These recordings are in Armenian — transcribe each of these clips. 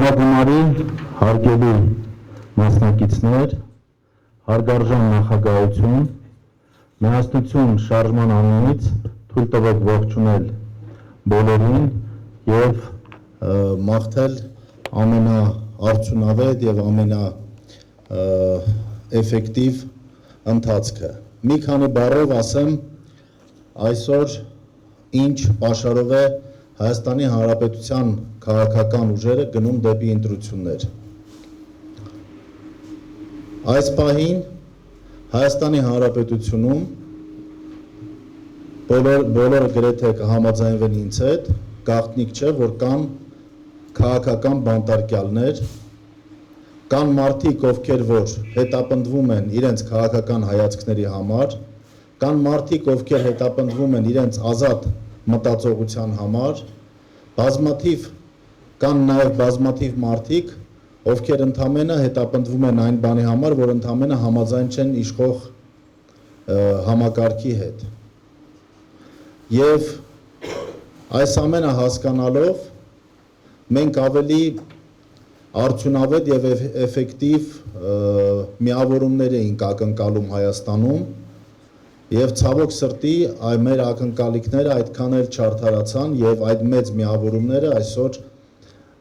Համագումարի հարգելի մասնակիցներ, հարգարժան նախագահություն, միասնություն շարժման անունից թույլ տվեք ողջունել բոլորին եւ մաղթել ամենաարդյունավետ եւ ամենաէֆեկտիվ ընթացքը։ Մի քանի բառով ասեմ այսօր ինչ պաշարով է Հայաստանի Հանրապետության քաղաքական ուժերը գնում դեպի ընտրություններ։ Այս պահին Հայաստանի Հանրապետությունում բոլորը գրեթե կհամաձայնվեն ինձ հետ, գաղտնիք չէ, որ կան քաղաքական բանտարկյալներ, կան մարդիկ, ովքեր որ հետապնդվում են իրենց քաղաքական հայացքների համար, կան մարդիկ, ովքեր հետապնդվում են իրենց ազատ մտածողության համար, կան նաև բազմաթիվ մարդիկ, ովքեր ընդամենը հետապնդվում են այն բանի համար, որ ընդամենը համաձայն չեն իշխող համակարգի հետ։ Եվ այս ամենը հասկանալով մենք ավելի արդյունավետ եւ էֆեկտիվ միավորումներ էինք ակնկալում Հայաստանում եւ ցավոք սրտի մեր ակնկալիքները այդքան էլ չարդարացան եւ այդ մեծ միավորումները այսօր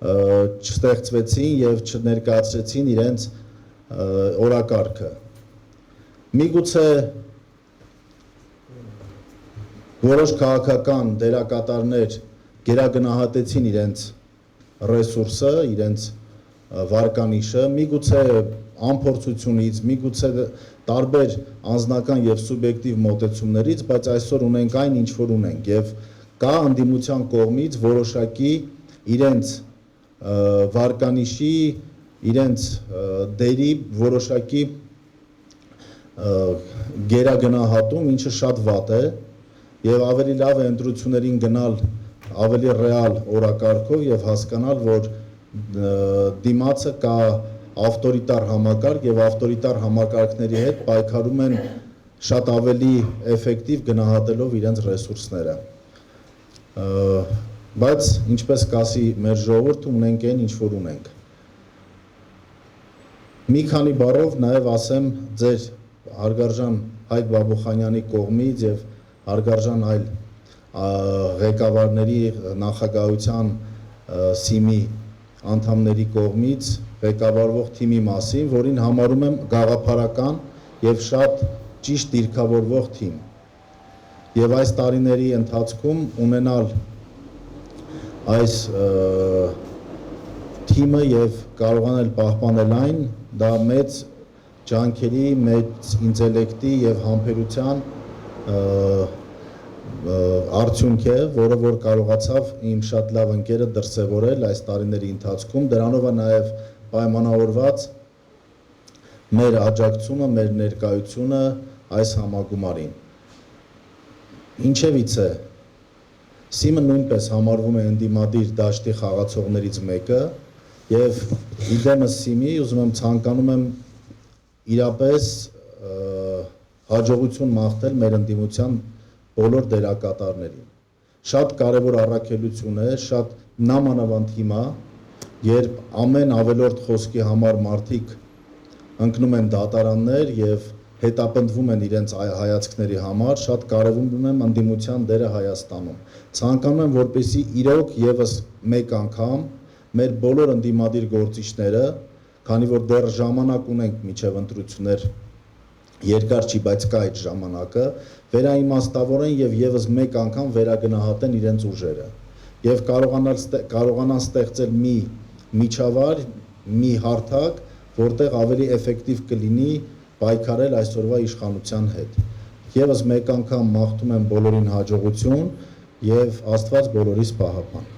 չստեղծվեցին եւ չներկայացրեցին իրենց օրակարգը։ Միգուցե որոշ քաղաքական դերակատարներ գերագնահատեցին իրենց ռեսուրսը, իրենց վարկանիշը, միգուցե անփորձությունից, միգուցե տարբեր անձնական եւ սուբյեկտիվ մոտեցումներից, բայց այսօր ունենք այն, ինչ որ ունենք եւ կա ընդդիմության կողմից որոշակի իրենց վարկանիշի, իրենց դերի որոշակի գերագնահատում, ինչը շատ վատ է եւ ավելի լավ է ընտրություններին գնալ ավելի ռեալ օրակարգով եւ հասկանալ, որ դիմացը կա ավտորիտար համակարգ եւ ավտորիտար համակարգների հետ պայքարում են շատ ավելի էֆեկտիվ գնահատելով իրենց ռեսուրսները։ Բայց ինչպես կասի մեր ժողովուրդը ունենք այն, ինչ որ ունենք։ Մի քանի բառով նաեւ ասեմ ձեր հարգարժան Հայկ Բաբուխանյանի կողմից եւ հարգարժան այլ ղեկավարների նախագահության սիմի անդամների կողմից ղեկավարվող թիմի մասին, որին համարում եմ գաղափարական եւ շատ ճիշտ դիրքավորվող թիմ։ Եվ այս տարիների ընթացքում ունենալ այս թիմը եւ կարողանել պահպանել այն, դա մեծ ջանքերի, մեծ ինտելեկտի եւ համբերության արդյունք է, որը որ կարողացավ իմ շատ լավ ընկերը դրսևորել այս տարիների ընթացքում, դրանով է նաև պայմանավորված մեր աջակցումը, մեր ներկայությունը այս համագումարին։ Ինչևից է, ՍԻՄ-ը նույնպես համարվում է ընդդիմադիր դաշտի խաղացողներից մեկը եւ իդեմս ՍԻՄ-ի ուզում եմ ցանկանում եմ իրապես հաջողություն մաղթել մեր ընդդիմության բոլոր դերակատարներին։ Շատ կարևոր առաքելություն է, շատ նամանավանդ հիմա, երբ ամեն ավելորդ խոսքի համար մարդիկ ընկնում են դատարաններ եւ հետապնդվում են իրենց հայացքների համար, շատ կարևորում եմ ընդդիմության դերը Հայաստանում։ Ցանկանում եմ, որպեսզի իրոք եւս մեկ անգամ մեր բոլոր ընդդիմադիր գործիչները, քանի որ դեռ ժամանակ ունենք մինչեւ ընտրություններ, երկար չի, բայց կա այդ ժամանակը, վերաիմաստավորեն եւ եւս մեկ անգամ վերագնահատեն իրենց ուժերը եւ կարողանան ստեղծել մի միջավայր, մի հարթակ, որտեղ ավելի էֆեկտիվ կլինի պայքարել այսօրվա իշխանության հետ։ Եվս մեկ անգամ մաղթում եմ բոլորին հաջողություն եւ Աստված բոլորիս պահապան։